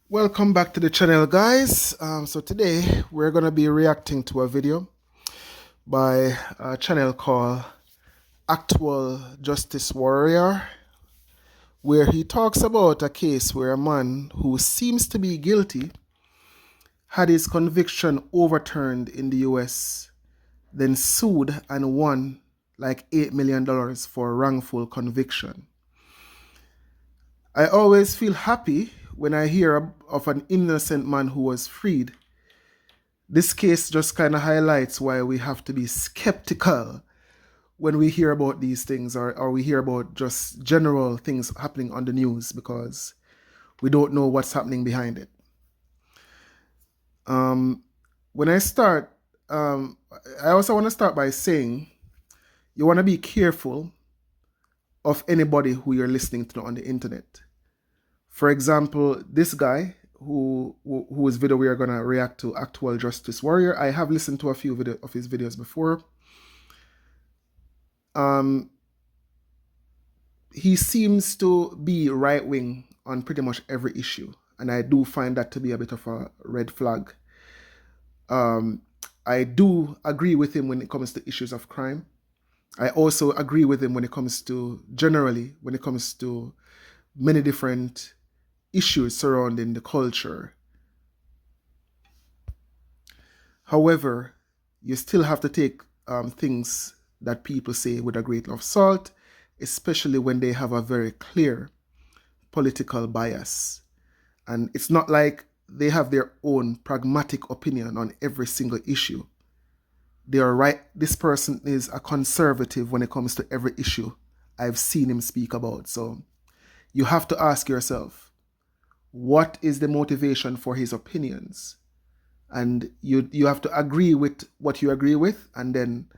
Welcome back to the channel, guys. So today we're going to be reacting to a video by a channel called Actual Justice Warrior, where he talks about a case where a man who seems to be guilty had his conviction overturned in the US, then sued and won like $8 million for wrongful conviction. I always feel happy when I hear of an innocent man who was freed. This case just kind of highlights why we have to be skeptical when we hear about these things, or we hear about just general things happening on the news, because we don't know what's happening behind it. When I start, I also want to start by saying you want to be careful of anybody who you're listening to on the internet. For example, this guy whose video we are going to react to, Actual Justice Warrior. I have listened to a few of his videos before. He seems to be right-wing on pretty much every issue, and I do find that to be a bit of a red flag. I do agree with him when it comes to issues of crime. I also agree with him when it comes to, generally, when it comes to many different issues surrounding the culture. However, you still have to take things that people say with a great deal of salt, especially when they have a very clear political bias. And it's not like they have their own pragmatic opinion on every single issue. They are right. This person is a conservative when it comes to every issue I've seen him speak about. So you have to ask yourself, what is the motivation for his opinions? And you have to agree with what you agree with, and then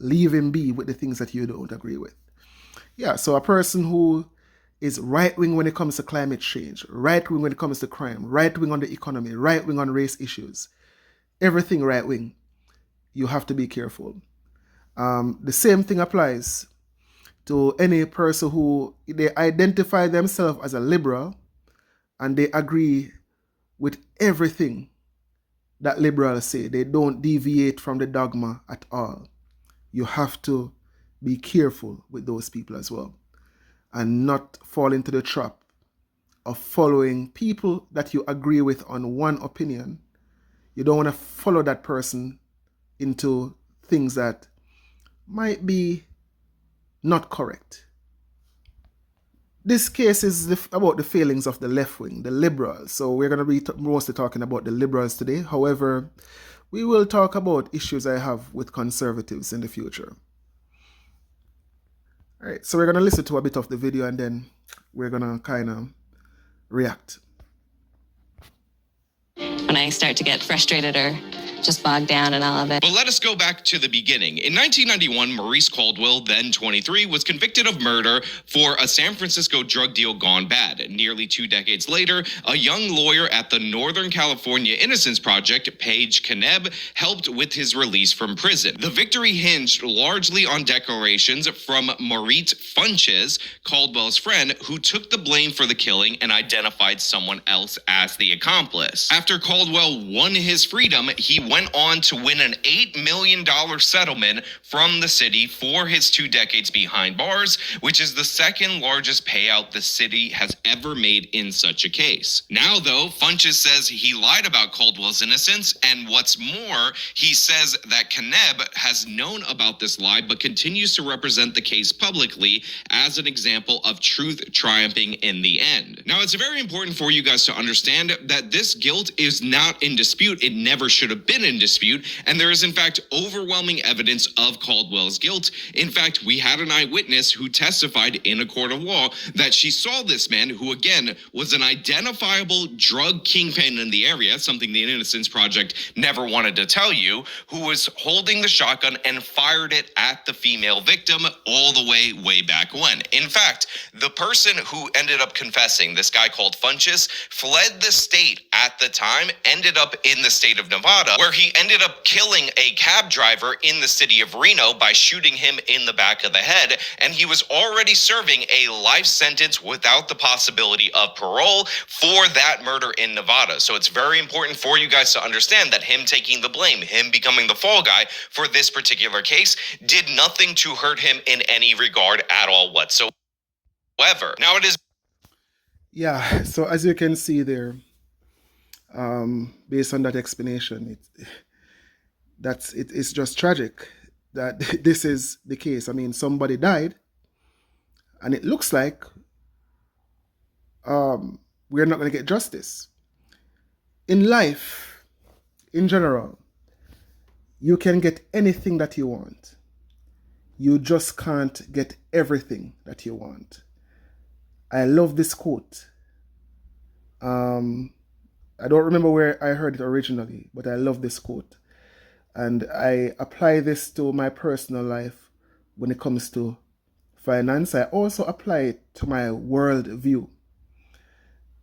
leave him be with the things that you don't agree with. Yeah, so a person who is right-wing when it comes to climate change, right-wing when it comes to crime, right-wing on the economy, right-wing on race issues, everything right-wing, you have to be careful. The same thing applies to any person who they identify themselves as a liberal and they agree with everything that liberals say. They don't deviate from the dogma at all. You have to be careful with those people as well, and not fall into the trap of following people that you agree with on one opinion. You don't want to follow that person into things that might be not correct. This case is about the failings of the left wing, the liberals. So we're going to be mostly talking about the liberals today. However, we will talk about issues I have with conservatives in the future. All right, so we're going to listen to a bit of the video and then we're going to kind of react. When I start to get frustrated or just bogged down in all of it. But let us go back to the beginning. In 1991, Maurice Caldwell, then 23, was convicted of murder for a San Francisco drug deal gone bad. Nearly 2 decades later, a young lawyer at the Northern California Innocence Project, Paige Kaneb, helped with his release from prison. The victory hinged largely on declarations from Maurice Funches, Caldwell's friend, who took the blame for the killing and identified someone else as the accomplice. After Caldwell won his freedom, he went on to win an $8 million settlement from the city for his 2 decades behind bars, which is the second largest payout the city has ever made in such a case. Now, though, Funches says he lied about Caldwell's innocence, and what's more, he says that Kaneb has known about this lie but continues to represent the case publicly as an example of truth triumphing in the end. Now, it's very important for you guys to understand that this guilt is not in dispute. It never should have been in dispute, and there is in fact overwhelming evidence of Caldwell's guilt. In fact, we had an eyewitness who testified in a court of law that she saw this man, who again was an identifiable drug kingpin in the area, something the Innocence Project never wanted to tell you, who was holding the shotgun and fired it at the female victim all the way back when. In fact, the person who ended up confessing, this guy called Funches, fled the state at the time, ended up in the state of Nevada, where where he ended up killing a cab driver in the city of Reno by shooting him in the back of the head, and he was already serving a life sentence without the possibility of parole for that murder in Nevada. So it's very important for you guys to understand that him taking the blame, him becoming the fall guy for this particular case, did nothing to hurt him in any regard at all whatsoever. Now it is. Yeah, so as you can see there, based on that explanation, it's just tragic that this is the case. I mean, somebody died, and it looks like we're not going to get justice. In life, in general, you can get anything that you want. You just can't get everything that you want. I love this quote. I don't remember where I heard it originally, but I love this quote. And I apply this to my personal life when it comes to finance. I also apply it to my world view.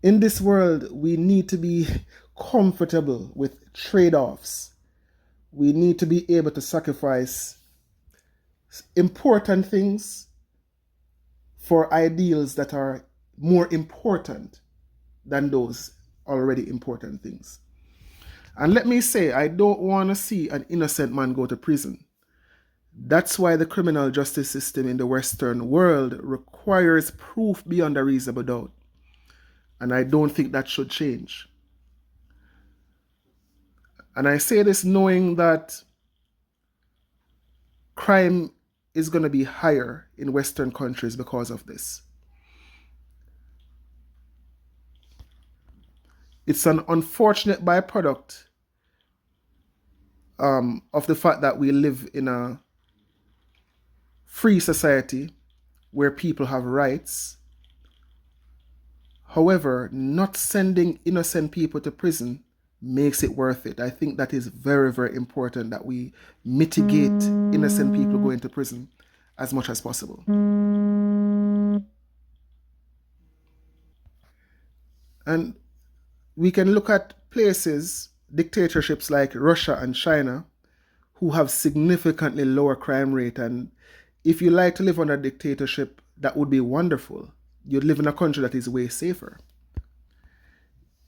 In this world, we need to be comfortable with trade-offs. We need to be able to sacrifice important things for ideals that are more important than those already important things. And let me say, I don't want to see an innocent man go to prison. That's why the criminal justice system in the Western world requires proof beyond a reasonable doubt. And I don't think that should change. And I say this knowing that crime is going to be higher in Western countries because of this. It's an unfortunate byproduct of the fact that we live in a free society where people have rights. However, not sending innocent people to prison makes it worth it. I think that is very, very important that we mitigate innocent people going to prison as much as possible. And we can look at places, dictatorships like Russia and China, who have significantly lower crime rate. And if you like to live under a dictatorship, that would be wonderful. You'd live in a country that is way safer.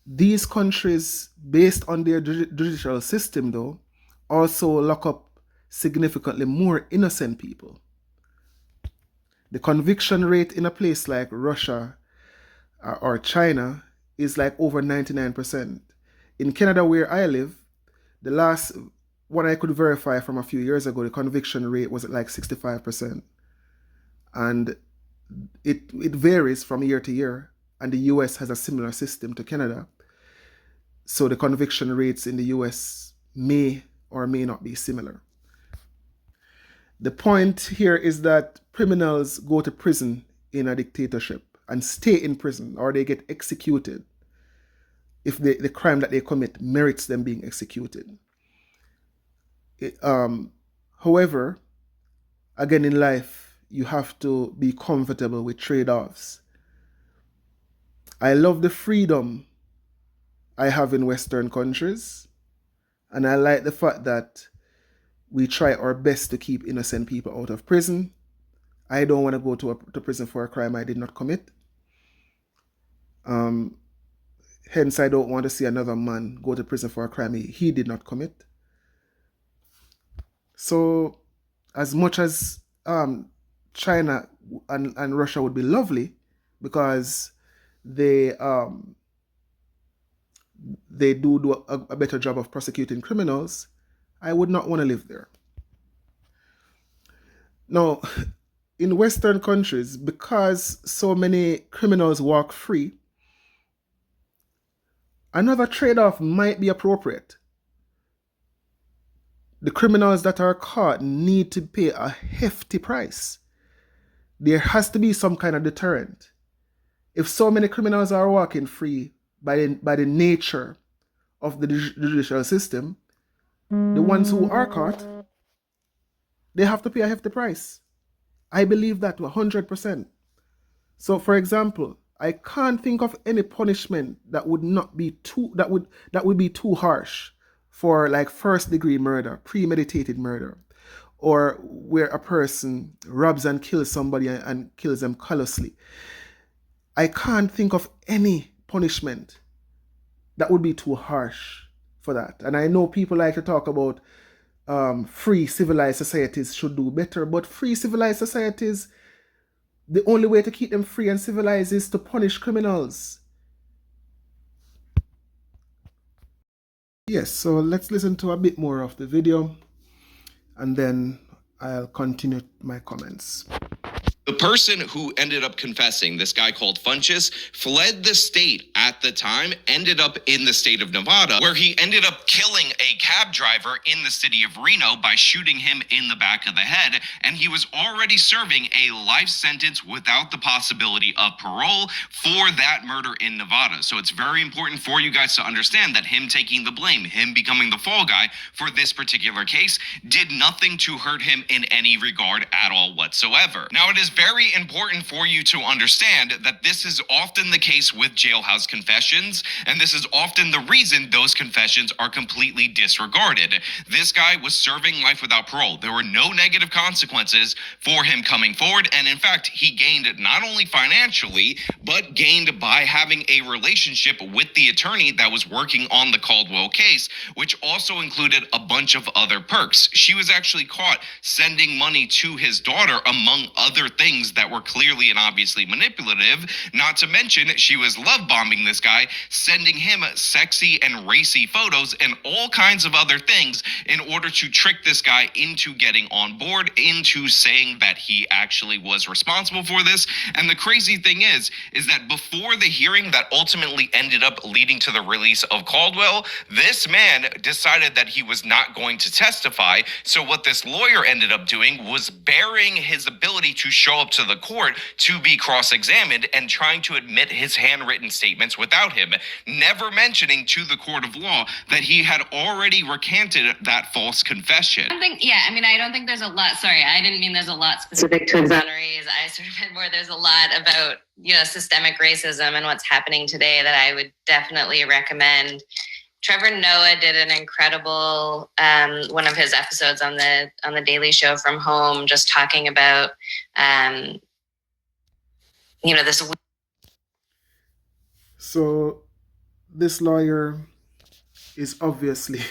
These countries, based on their judicial system, though, also lock up significantly more innocent people. The conviction rate in a place like Russia or China is like over 99%. In Canada, where I live, the last one I could verify from a few years ago, the conviction rate was at like 65%. And it varies from year to year. And the US has a similar system to Canada. So the conviction rates in the US may or may not be similar. The point here is that criminals go to prison in a dictatorship and stay in prison, or they get executed if the crime that they commit merits them being executed. However, again in life, you have to be comfortable with trade-offs. I love the freedom I have in Western countries, and I like the fact that we try our best to keep innocent people out of prison. I don't want to go to prison for a crime I did not commit. Hence, I don't want to see another man go to prison for a crime he did not commit. So, as much as China and Russia would be lovely because they do a better job of prosecuting criminals, I would not want to live there. Now, in Western countries, because so many criminals walk free, another trade-off might be appropriate. The criminals that are caught need to pay a hefty price. There has to be some kind of deterrent. If so many criminals are walking free by the nature of the judicial system, the ones who are caught, they have to pay a hefty price. I believe that 100%. So, for example, I can't think of any punishment that would be too harsh for like first degree murder, premeditated murder, or where a person robs and kills somebody and kills them callously. I can't think of any punishment that would be too harsh for that. And I know people like to talk about free civilized societies should do better, but free civilized societies, the only way to keep them free and civilized is to punish criminals. Yes, so let's listen to a bit more of the video and then I'll continue my comments. The person who ended up confessing, this guy called Funchess, fled the state at the time, ended up in the state of Nevada, where he ended up killing a cab driver in the city of Reno by shooting him in the back of the head. And he was already serving a life sentence without the possibility of parole for that murder in Nevada. So it's very important for you guys to understand that him taking the blame, him becoming the fall guy for this particular case, did nothing to hurt him in any regard at all whatsoever. Now, it is very important for you to understand that this is often the case with jailhouse confessions, and this is often the reason those confessions are completely disregarded. This guy was serving life without parole. There were no negative consequences for him coming forward, and in fact, he gained not only financially, but gained by having a relationship with the attorney that was working on the Caldwell case, which also included a bunch of other perks. She was actually caught sending money to his daughter, among other things that were clearly and obviously manipulative. Not to mention, she was love bombing this guy, sending him sexy and racy photos and all kinds of other things in order to trick this guy into getting on board, into saying that he actually was responsible for this. And the crazy thing is that before the hearing that ultimately ended up leading to the release of Caldwell, this man decided that he was not going to testify. So what this lawyer ended up doing was burying his ability to show up to the court to be cross-examined and trying to admit his handwritten statements without him, never mentioning to the court of law that he had already recanted that false confession. I don't think there's a lot. Sorry, I didn't mean there's a lot specific to exonerees. I sort of meant more there's a lot about, systemic racism and what's happening today that I would definitely recommend. Trevor Noah did an incredible one of his episodes on the Daily Show from home, just talking about this. So this lawyer is obviously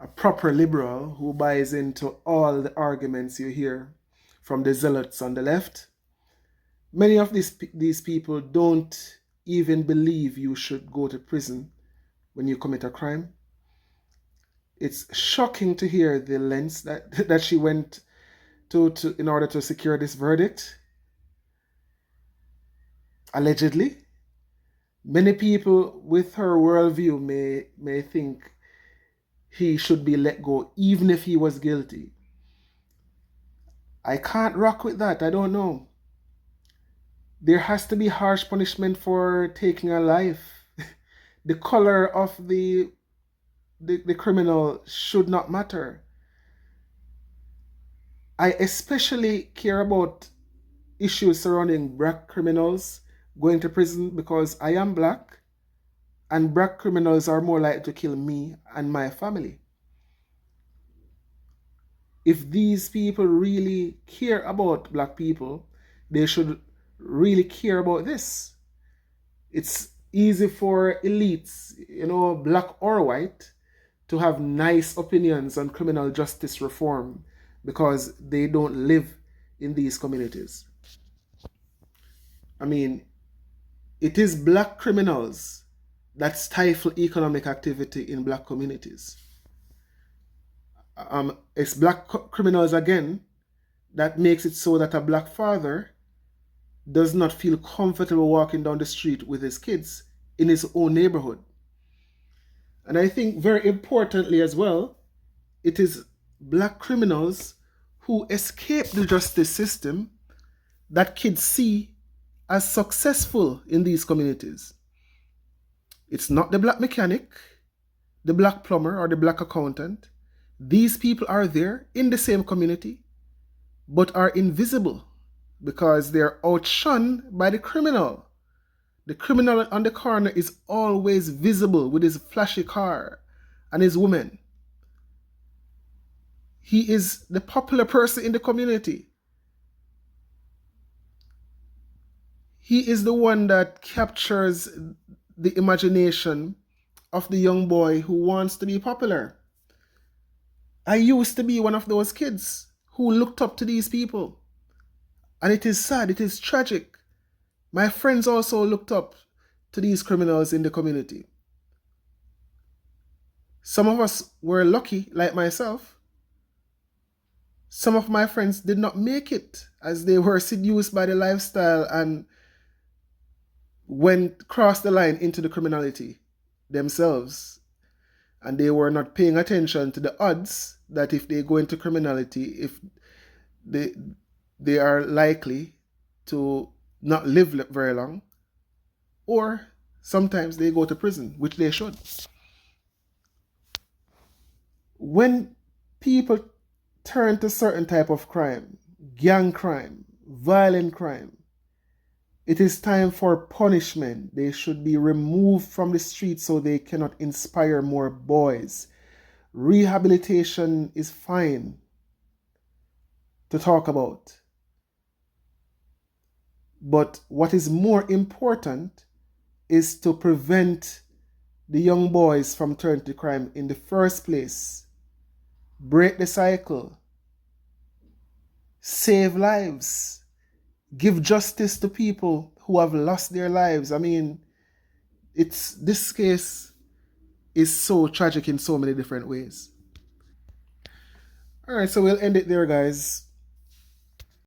a proper liberal who buys into all the arguments you hear from the zealots on the left. Many of these people don't even believe you should go to prison when you commit a crime. It's shocking to hear the lengths that she went to in order to secure this verdict. Allegedly. Many people with her worldview may think he should be let go even if he was guilty. I can't rock with that. I don't know. There has to be harsh punishment for taking a life. The color of the criminal should not matter. I especially care about issues surrounding black criminals going to prison because I am black and black criminals are more likely to kill me and my family. If these people really care about black people, they should really care about this. It's easy for elites, black or white, to have nice opinions on criminal justice reform because they don't live in these communities. It is black criminals that stifle economic activity in black communities. It's black criminals, again, that makes it so that a black father does not feel comfortable walking down the street with his kids in his own neighborhood. And I think very importantly as well, it is black criminals who escape the justice system that kids see as successful in these communities. It's not the black mechanic, the black plumber, or the black accountant. These people are there in the same community, but are invisible because they're outshone by the criminal. The criminal on the corner is always visible with his flashy car and his woman. He is the popular person in the community. He is the one that captures the imagination of the young boy who wants to be popular. I used to be one of those kids who looked up to these people. And it is sad, it is tragic. My friends also looked up to these criminals in the community. Some of us were lucky, like myself. Some of my friends did not make it as they were seduced by the lifestyle and crossed the line into the criminality themselves. And they were not paying attention to the odds that if they go into criminality, if they are likely to not live very long, or sometimes they go to prison, which they should. When people turn to certain type of crime, gang crime, violent crime, it is time for punishment. They should be removed from the streets so they cannot inspire more boys. Rehabilitation is fine to talk about. But what is more important is to prevent the young boys from turning to crime in the first place. Break the cycle. Save lives. Give justice to people who have lost their lives. I mean, this case is so tragic in so many different ways. All right, so we'll end it there, guys.